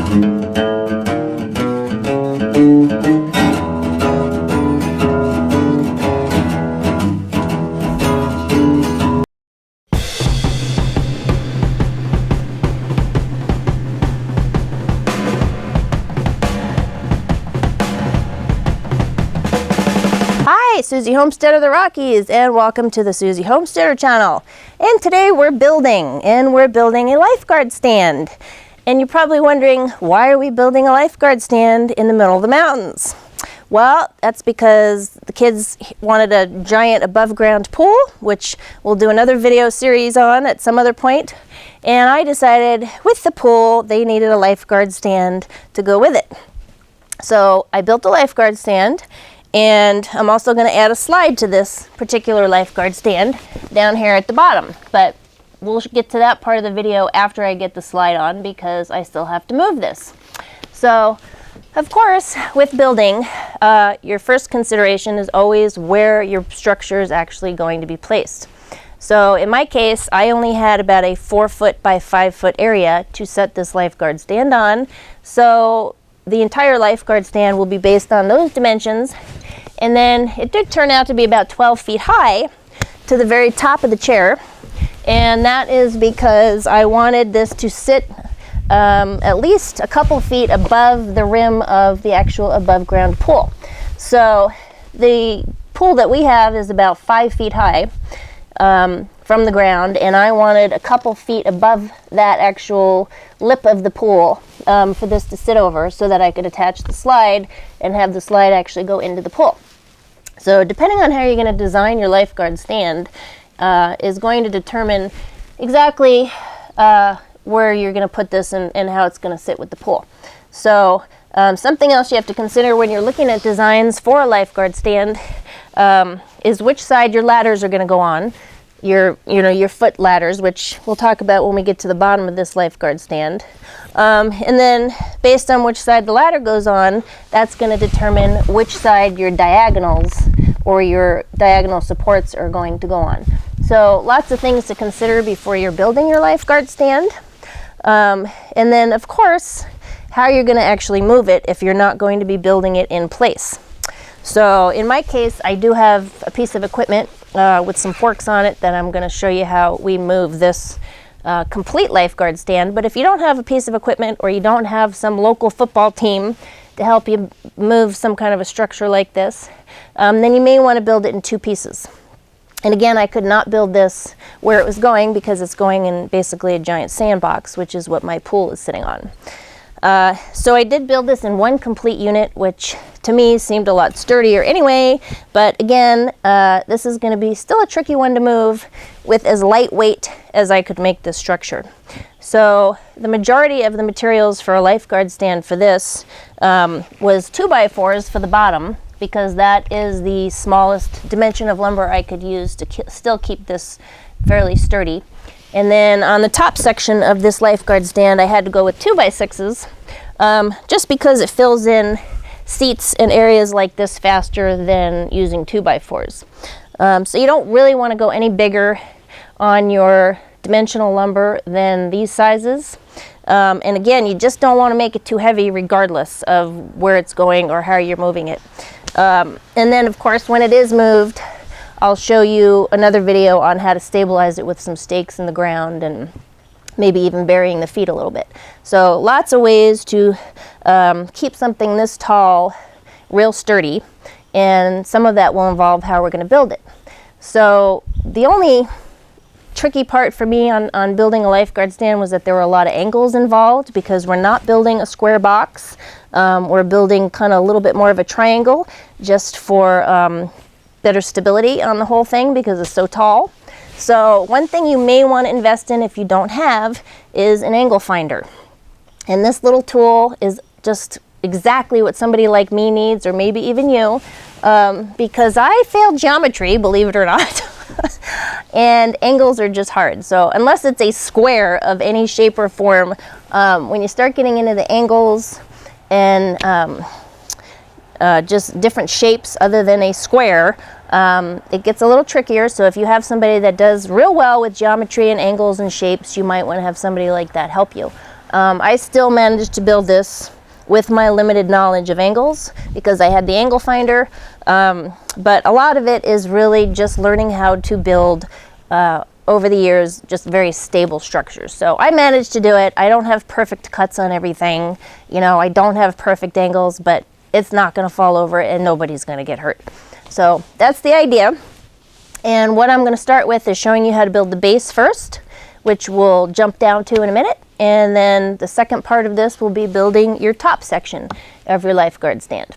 Hi, Susie Homesteader of the Rockies, and welcome to the Susie Homesteader channel. And today we're building a lifeguard stand. And you're probably wondering, why are we building a lifeguard stand in the middle of the mountains? Well, that's because the kids wanted a giant above ground pool, which we'll do another video series on at some other point. And I decided with the pool, they needed a lifeguard stand to go with it. So I built a lifeguard stand. And I'm also going to add a slide to this particular lifeguard stand down here at the bottom. But we'll get to that part of the video after I get the slide on, because I still have to move this. So, of course, with building, your first consideration is always where your structure is actually going to be placed. So in my case, I only had about a 4-foot by 5-foot area to set this lifeguard stand on. So the entire lifeguard stand will be based on those dimensions. And then it did turn out to be about 12 feet high to the very top of the chair. And that is because I wanted this to sit at least a couple feet above the rim of the actual above ground pool. So the pool that we have is about 5 feet high from the ground, and I wanted a couple feet above that actual lip of the pool for this to sit over, so that I could attach the slide and have the slide actually go into the pool. So depending on how you're going to design your lifeguard stand is going to determine exactly where you're going to put this and how it's going to sit with the pool. So something else you have to consider when you're looking at designs for a lifeguard stand is which side your ladders are going to go on. Your foot ladders, which we'll talk about when we get to the bottom of this lifeguard stand. And then based on which side the ladder goes on, that's going to determine which side your diagonals or your diagonal supports are going to go on. So lots of things to consider before you're building your lifeguard stand. And then of course, how you're going to actually move it if you're not going to be building it in place. So in my case, I do have a piece of equipment with some forks on it that I'm going to show you how we move this complete lifeguard stand. But if you don't have a piece of equipment, or you don't have some local football team to help you move some kind of a structure like this, then you may want to build it in 2 pieces. And again, I could not build this where it was going, because it's going in basically a giant sandbox, which is what my pool is sitting on. So I did build this in 1 complete unit, which to me seemed a lot sturdier anyway. But again, this is going to be still a tricky one to move with as lightweight as I could make this structure. So the majority of the materials for a lifeguard stand for this was 2x4s for the bottom, because that is the smallest dimension of lumber I could use to still keep this fairly sturdy. And then on the top section of this lifeguard stand, I had to go with 2x6s, just because it fills in seats in areas like this faster than using 2x4s. So you don't really want to go any bigger on your dimensional lumber than these sizes. And again, you just don't want to make it too heavy regardless of where it's going or how you're moving it. And then of course, when it is moved, I'll show you another video on how to stabilize it with some stakes in the ground, and maybe even burying the feet a little bit. So lots of ways to keep something this tall real sturdy, and some of that will involve how we're going to build it. So the only tricky part for me on building a lifeguard stand was that there were a lot of angles involved, because we're not building a square box. We're building kind of a little bit more of a triangle, just for better stability on the whole thing, because it's so tall. So one thing you may want to invest in if you don't have is an angle finder. And this little tool is just exactly what somebody like me needs, or maybe even you, because I failed geometry, believe it or not. And angles are just hard. So unless it's a square of any shape or form, when you start getting into the angles and just different shapes other than a square, it gets a little trickier. So if you have somebody that does real well with geometry and angles and shapes, you might want to have somebody like that help you. I still managed to build this with my limited knowledge of angles because I had the angle finder, but a lot of it is really just learning how to build over the years just very stable structures. So I managed to do it. I don't have perfect cuts on everything, you know, I don't have perfect angles, but it's not going to fall over and nobody's going to get hurt. So that's the idea. And what I'm going to start with is showing you how to build the base first, which we'll jump down to in a minute. And then the second part of this will be building your top section of your Lifeguard stand.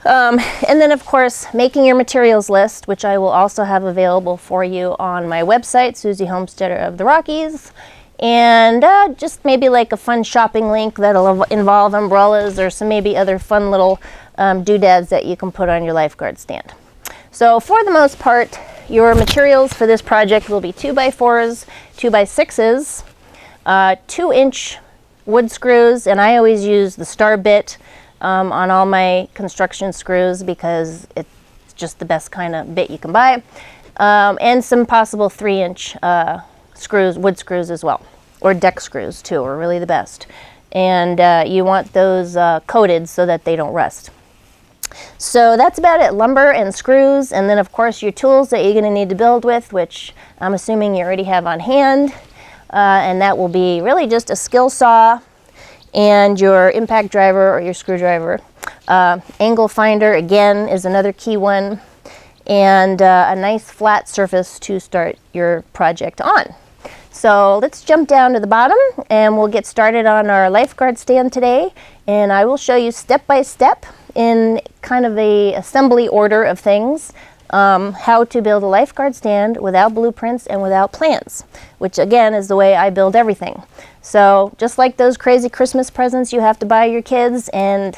And then of course, making your materials list, which I will also have available for you on my website, Susie Homesteader of the Rockies. And just maybe like a fun shopping link that'll involve umbrellas or some maybe other fun little doodads that you can put on your Lifeguard stand. So for the most part, your materials for this project will be 2x4s, 2x6s, 2-inch wood screws, and I always use the star bit on all my construction screws because it's just the best kind of bit you can buy, and some possible 3-inch screws, wood screws as well, or deck screws too are really the best. And you want those coated so that they don't rust. So that's about it, lumber and screws, and then of course your tools that you're going to need to build with, which I'm assuming you already have on hand, and that will be really just a skill saw and your impact driver or your screwdriver. Angle finder again is another key one, and a nice flat surface to start your project on. So let's jump down to the bottom and we'll get started on our Lifeguard stand today, and I will show you step by step in kind of a assembly order of things how to build a Lifeguard stand without blueprints and without plans, which again is the way I build everything. So just like those crazy Christmas presents you have to buy your kids and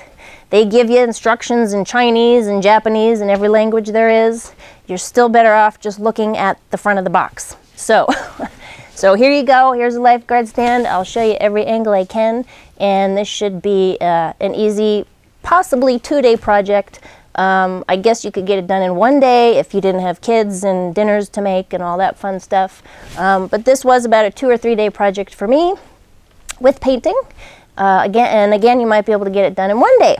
they give you instructions in Chinese and Japanese and every language there is, you're still better off just looking at the front of the box. So so here you go, here's a Lifeguard stand. I'll show you every angle I can, and this should be an easy, possibly 2-day project. I guess you could get it done in 1 day if you didn't have kids and dinners to make and all that fun stuff. But this was about a 2 or 3 day project for me with painting. Again, you might be able to get it done in 1 day,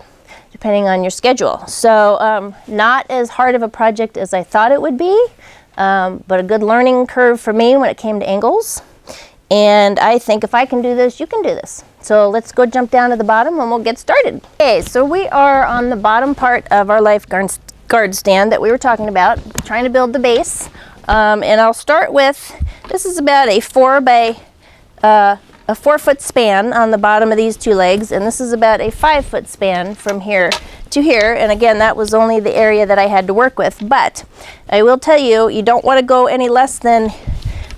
depending on your schedule. So not as hard of a project as I thought it would be, but a good learning curve for me when it came to angles. And I think if I can do this, you can do this. So let's go jump down to the bottom and we'll get started. Okay, so we are on the bottom part of our Lifeguard stand that we were talking about, trying to build the base. And I'll start with, this is about a 4-foot span on the bottom of these two legs, and this is about a 5-foot span from here to here. And again, that was only the area that I had to work with, but I will tell you, you don't want to go any less than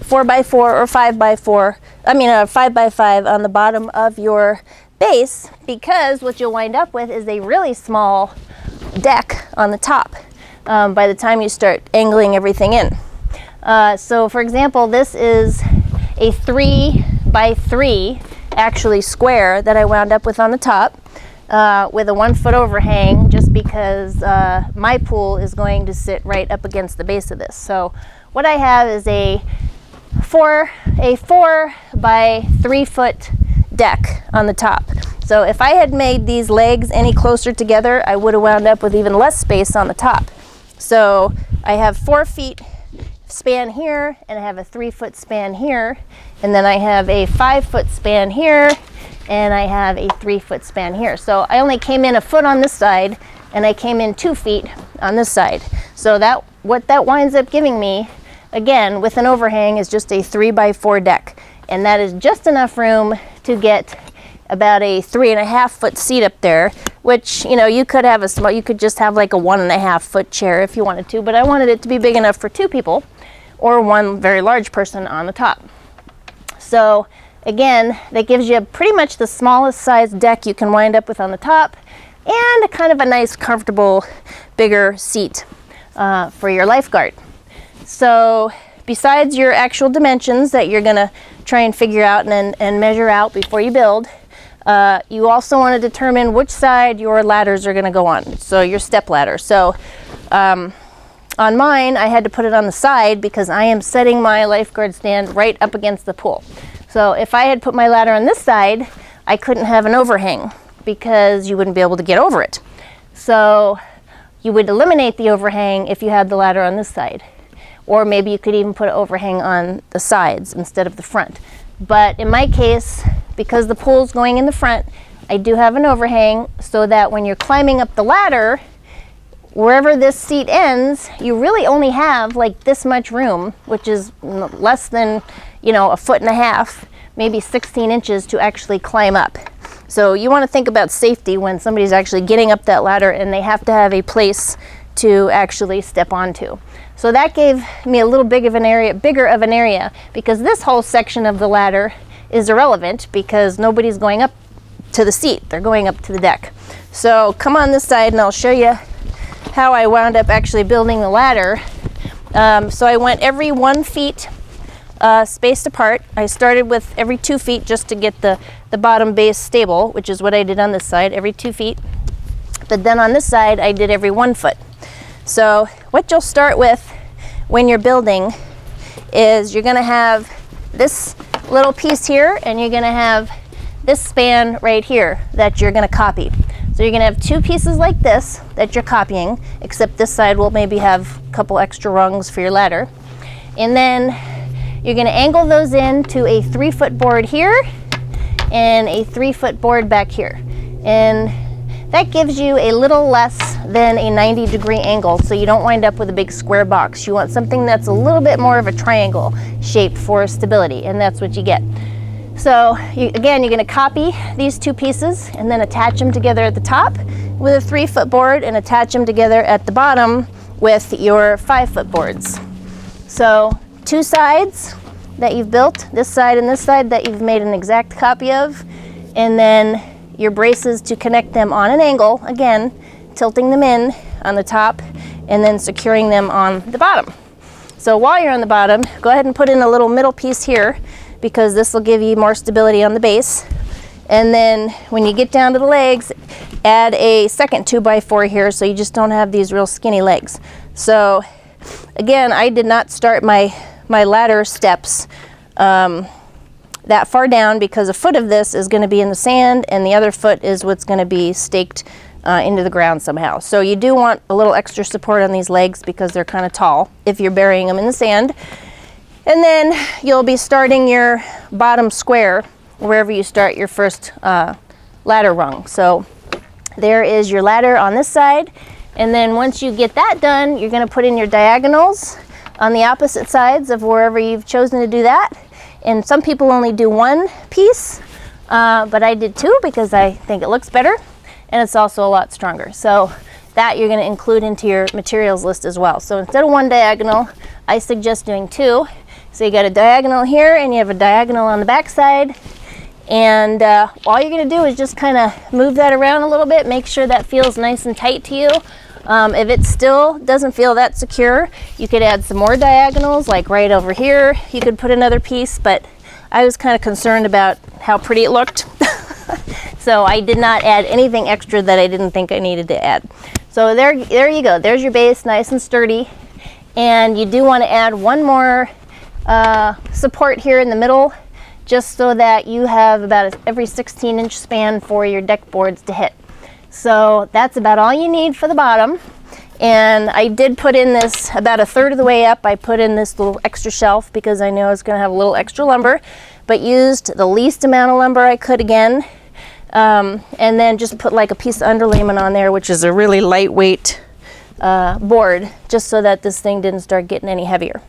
4x4 or 5x4, I mean 5x5 on the bottom of your base, because what you'll wind up with is a really small deck on the top by the time you start angling everything in. So for example, this is a 3x3 actually square that I wound up with on the top with a 1-foot overhang, just because my pool is going to sit right up against the base of this. So what I have is a 4 by 3-foot deck on the top. So if I had made these legs any closer together, I would have wound up with even less space on the top. So I have 4 feet span here, and I have a 3-foot span here, and then I have a 5-foot span here, and I have a 3-foot span here. So I only came in a foot on this side, and I came in 2 feet on this side. So what that winds up giving me, again, with an overhang, is just a 3x4 deck. And that is just enough room to get about a 3.5-foot seat up there, which, you know, you could have you could just have like a 1.5-foot chair if you wanted to, but I wanted it to be big enough for 2 people or 1 very large person on the top. So again, that gives you pretty much the smallest size deck you can wind up with on the top, and a kind of a nice, comfortable, bigger seat for your Lifeguard. So besides your actual dimensions that you're going to try and figure out and measure out before you build, you also want to determine which side your ladders are going to go on, so your step ladder. So On mine, I had to put it on the side because I am setting my lifeguard stand right up against the pool. So if I had put my ladder on this side, I couldn't have an overhang because you wouldn't be able to get over it. So you would eliminate the overhang if you had the ladder on this side. Or maybe you could even put an overhang on the sides instead of the front. But in my case, because the pool's going in the front, I do have an overhang so that when you're climbing up the ladder, wherever this seat ends, you really only have like this much room, which is less than, you know, 1.5 feet, maybe 16 inches to actually climb up. So you want to think about safety when somebody's actually getting up that ladder and they have to have a place to actually step onto. So that gave me a little bigger of an area because this whole section of the ladder is irrelevant because nobody's going up to the seat, they're going up to the deck. So come on this side and I'll show you how I wound up actually building the ladder. So I went every 1 foot spaced apart. I started with every 2 feet just to get the bottom base stable, which is what I did on this side, every 2 feet. But then on this side, I did every 1 foot. So what you'll start with when you're building is you're gonna have this little piece here and you're gonna have this span right here that you're gonna copy. So you're gonna have 2 pieces like this that you're copying, except this side will maybe have a couple extra rungs for your ladder. And then you're gonna angle those into a 3-foot board here and a 3-foot board back here. And that gives you a little less than a 90-degree angle, so you don't wind up with a big square box. You want something that's a little bit more of a triangle shape for stability, and that's what you get. So again, you're going to copy these 2 pieces and then attach them together at the top with a 3-foot board and attach them together at the bottom with your 5-foot boards. So 2 sides that you've built, this side and this side that you've made an exact copy of, and then your braces to connect them on an angle, again, tilting them in on the top and then securing them on the bottom. So while you're on the bottom, go ahead and put in a little middle piece here because this will give you more stability on the base. And then when you get down to the legs, add a second 2x4 here so you just don't have these real skinny legs. So again, I did not start my ladder steps that far down because a foot of this is going to be in the sand and the other foot is what's going to be staked into the ground somehow. So you do want a little extra support on these legs because they're kind of tall if you're burying them in the sand. And then you'll be starting your bottom square wherever you start your first ladder rung. So there is your ladder on this side. And then once you get that done, you're going to put in your diagonals on the opposite sides of wherever you've chosen to do that. And some people only do 1 piece, but I did 2 because I think it looks better and it's also a lot stronger. So that you're going to include into your materials list as well. So instead of 1 diagonal, I suggest doing 2. So you got a diagonal here and you have a diagonal on the back side. And all you're going to do is just kind of move that around a little bit, make sure that feels nice and tight to you. If it still doesn't feel that secure, you could add some more diagonals, like right over here. You could put another piece, but I was kind of concerned about how pretty it looked. So I did not add anything extra that I didn't think I needed to add. So there you go. There's your base, nice and sturdy. And you do want to add 1 more support here in the middle, just so that you have about every 16-inch span for your deck boards to hit. So that's about all you need for the bottom. And I did put in this about 1/3 of the way up. I put in this little extra shelf because I know it's going to have a little extra lumber, but used the least amount of lumber I could again. And then just put like a piece of underlayment on there, which is a really lightweight board, just so that this thing didn't start getting any heavier.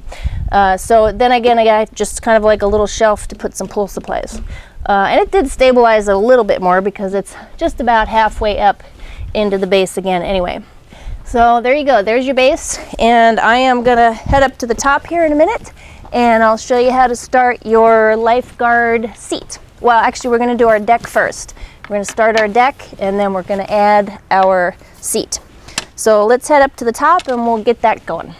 So then again, I got just kind of like a little shelf to put some pool supplies. And it did stabilize it a little bit more because it's just about halfway up into the base again anyway. So there you go, there's your base. And I am gonna head up to the top here in a minute and I'll show you how to start your Lifeguard seat. Well, actually we're gonna do our deck first. We're gonna start our deck and then we're gonna add our seat. So let's head up to the top and we'll get that going.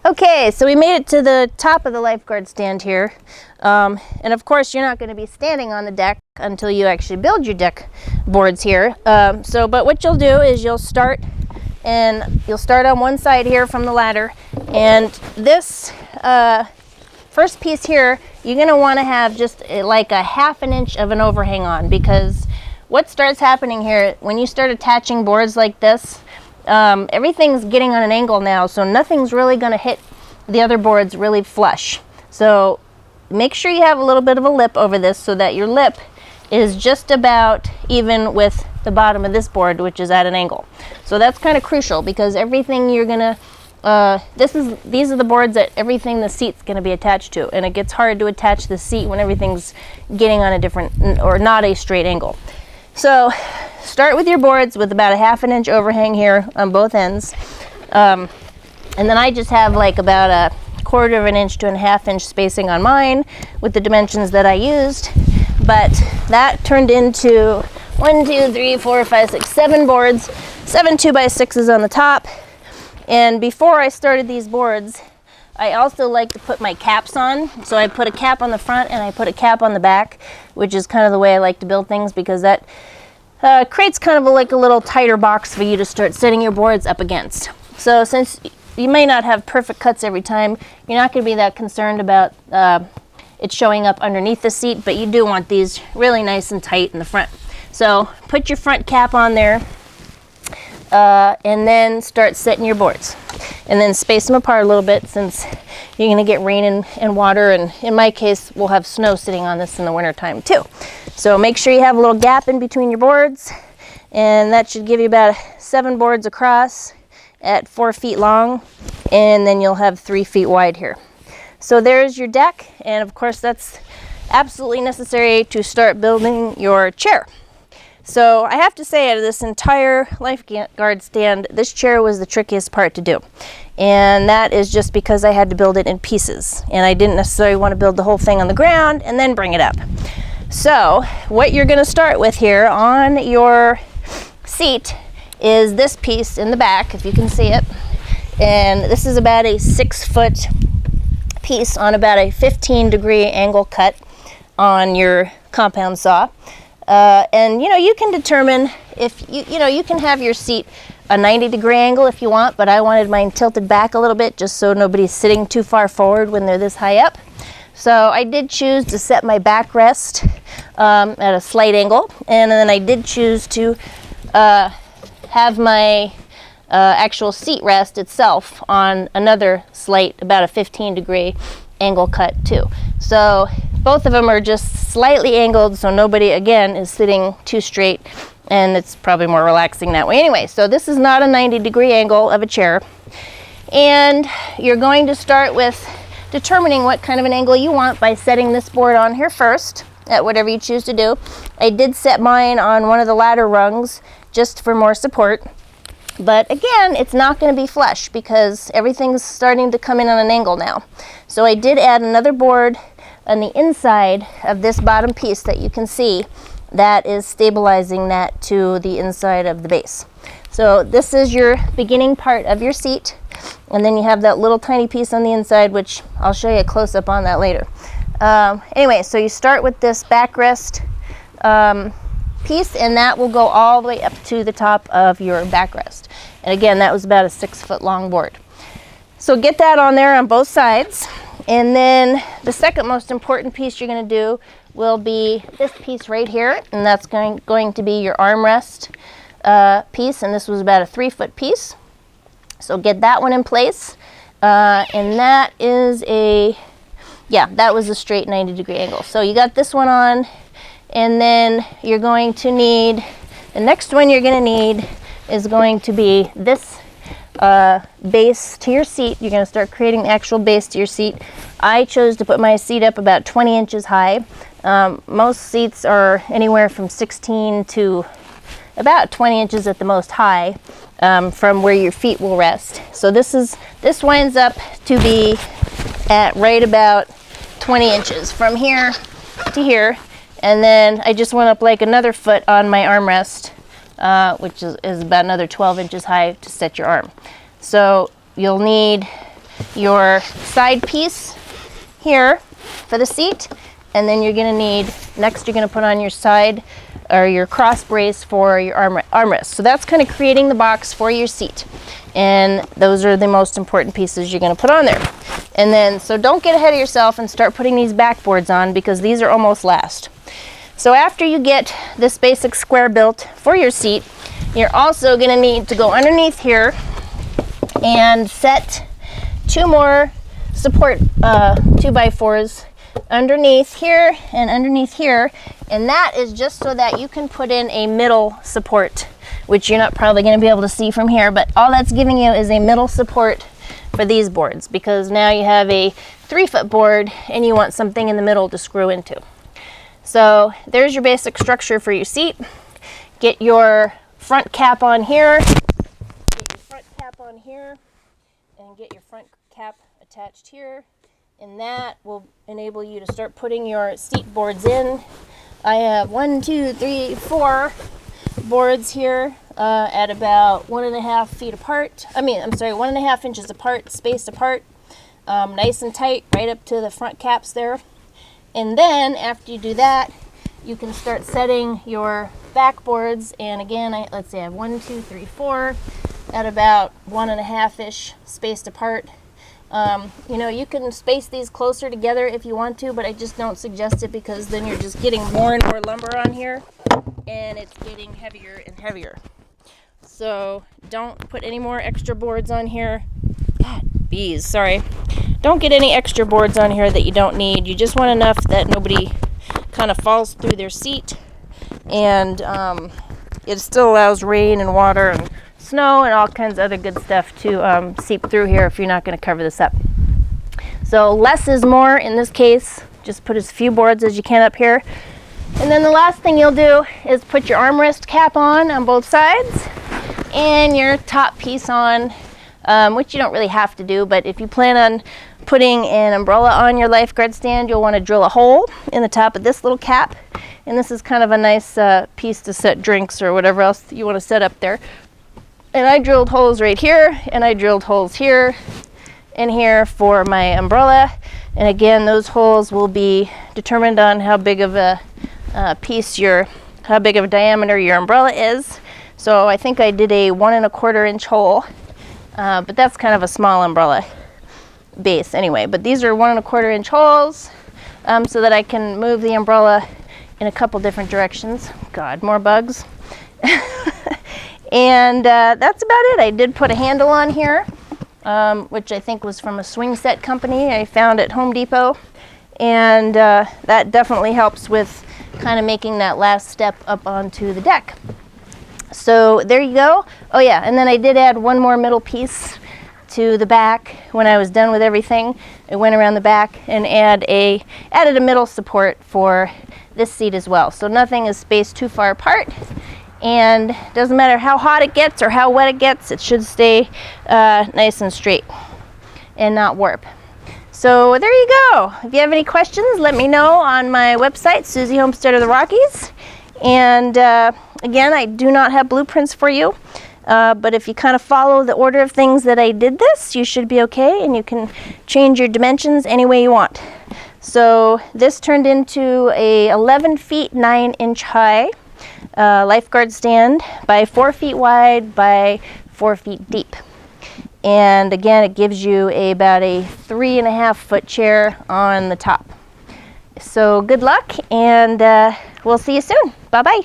Okay, so we made it to the top of the Lifeguard stand here. And of course, you're not going to be standing on the deck until you actually build your deck boards here. But what you'll do is you'll start and you'll start on one side here from the ladder. And this first piece here, you're going to want to have just like a 1/2 inch of an overhang on, because what starts happening here when you start attaching boards like this, everything's getting on an angle now, so nothing's really going to hit the other boards really flush. So make sure you have a little bit of a lip over this so that your lip is just about even with the bottom of this board, which is at an angle. So that's kind of crucial, because everything you're gonna these are the boards that everything the seat's going to be attached to, and it gets hard to attach the seat when everything's getting on a different or not a straight angle. So start with your boards with about a 1/2 inch overhang here on both ends, and then I just have like about a 1/4 inch to a 1/2 inch spacing on mine with the dimensions that I used. But that turned into 1, 2, 3, 4, 5, 6, 7 boards, 7 2x6s on the top. And before I started these boards, I also like to put my caps on. So I put a cap on the front and I put a cap on the back, which is kind of the way I like to build things, because that creates kind of like a little tighter box for you to start setting your boards up against. So since you may not have perfect cuts every time, you're not going to be that concerned about it showing up underneath the seat, but you do want these really nice and tight in the front. So put your front cap on there, and then start setting your boards. And then space them apart a little bit, since you're going to get rain and water, and in my case, we'll have snow sitting on this in the winter time too. So make sure you have a little gap in between your boards, and that should give you about 7 boards across at 4 feet long, and then you'll have 3 feet wide here. So there's your deck, and of course that's absolutely necessary to start building your chair. So I have to say, out of this entire Lifeguard stand, this chair was the trickiest part to do. And that is just because I had to build it in pieces, and I didn't necessarily want to build the whole thing on the ground and then bring it up. So what you're going to start with here on your seat is this piece in the back, if you can see it. And this is about a 6-foot piece on about a 15-degree angle cut on your compound saw. And you can determine if you can have your seat a 90-degree angle if you want, but I wanted mine tilted back a little bit just so nobody's sitting too far forward when they're this high up. So I did choose to set my backrest at a slight angle, and then I did choose to have my actual seat rest itself on another slight, about a 15-degree angle cut too. So both of them are just slightly angled, so nobody again is sitting too straight, and it's probably more relaxing that way. Anyway, so this is not a 90-degree angle of a chair, and you're going to start with determining what kind of an angle you want by setting this board on here first at whatever you choose to do. I did set mine on one of the ladder rungs just for more support. But again, it's not going to be flush because everything's starting to come in on an angle now. So I did add another board on the inside of this bottom piece that you can see that is stabilizing that to the inside of the base. So this is your beginning part of your seat, and then you have that little tiny piece on the inside, which I'll show you a close-up on that later. Anyway, so you start with this backrest piece, and that will go all the way up to the top of your backrest. And again, that was about a 6-foot long board. So get that on there on both sides. And then the second most important piece you're going to do will be this piece right here, and that's going to be your armrest piece, and this was about a 3-foot piece. So get that one in place, and that is that was a straight 90-degree angle. So you got this one on, and then you're going to need, the next one you're going to need is going to be this base to your seat. You're going to start creating the actual base to your seat. I chose to put my seat up about 20 inches high. Most seats are anywhere from 16 to about 20 inches at the most high from where your feet will rest. So this winds up to be at right about 20 inches from here to here. And then I just went up like another foot on my armrest, which is about another 12 inches high to set your arm. So you'll need your side piece here for the seat, and then you're going to need, next you're going to put on your side or your cross brace for your armrest. So that's kind of creating the box for your seat. And those are the most important pieces you're going to put on there. And then, so don't get ahead of yourself and start putting these backboards on, because these are almost last. So after you get this basic square built for your seat, you're also going to need to go underneath here and set 2 more support 2x4s underneath here and underneath here. And that is just so that you can put in a middle support, which you're not probably going to be able to see from here, but all that's giving you is a middle support for these boards, because now you have a 3-foot board and you want something in the middle to screw into. So there's your basic structure for your seat. Get your front cap on here, get your front cap on here, and get your front cap attached here. And that will enable you to start putting your seat boards in. I have 1, 2, 3, 4 boards here at about 1.5 feet apart. I'm sorry, 1.5 inches apart, spaced apart, nice and tight, right up to the front caps there. And then after you do that, you can start setting your backboards. And again, let's say I have 1, 2, 3, 4 at about 1.5-ish spaced apart. You know, you can space these closer together if you want to, but I just don't suggest it, because then you're just getting more and more lumber on here and it's getting heavier and heavier. So don't put any more extra boards on here. God, bees, sorry. Don't get any extra boards on here that you don't need. You just want enough that nobody kind of falls through their seat, and it still allows rain and water and snow and all kinds of other good stuff to seep through here if you're not going to cover this up. So less is more in this case. Just put as few boards as you can up here. And then the last thing you'll do is put your armrest cap on both sides and your top piece on, which you don't really have to do, but if you plan on putting an umbrella on your Lifeguard stand, you'll want to drill a hole in the top of this little cap. And this is kind of a nice piece to set drinks or whatever else you want to set up there. And I drilled holes right here, and I drilled holes here and here for my umbrella. And again, those holes will be determined on how big of a how big of a diameter your umbrella is. So I think I did a 1 1/4 inch hole, but that's kind of a small umbrella base anyway. But these are 1 1/4 inch holes, so that I can move the umbrella in a couple different directions. God, more bugs. And that's about it. I did put a handle on here, which I think was from a swing set company I found at Home Depot. And that definitely helps with kind of making that last step up onto the deck. So there you go. Oh yeah, and then I did add one more middle piece to the back. When I was done with everything, I went around the back and added a middle support for this seat as well. So nothing is spaced too far apart. And it doesn't matter how hot it gets or how wet it gets, it should stay nice and straight and not warp. So there you go. If you have any questions, let me know on my website, Susie Homestead of the Rockies. And again, I do not have blueprints for you, but if you kind of follow the order of things that I did this, you should be okay, and you can change your dimensions any way you want. So this turned into a 11 feet 9 inch high Lifeguard stand by 4 feet wide by 4 feet deep. And again, it gives you about a 3.5 foot chair on the top. So good luck, and we'll see you soon. Bye-bye.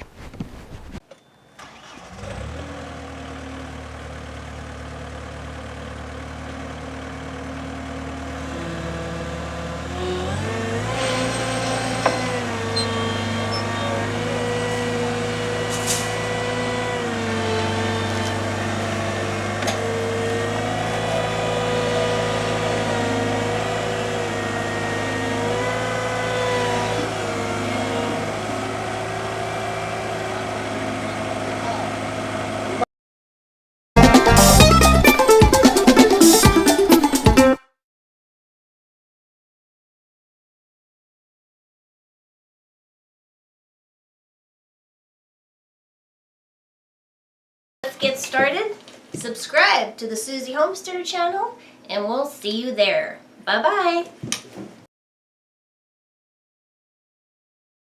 Let's get started. Subscribe to the Susie Homesteader channel, and we'll see you there. Bye-bye.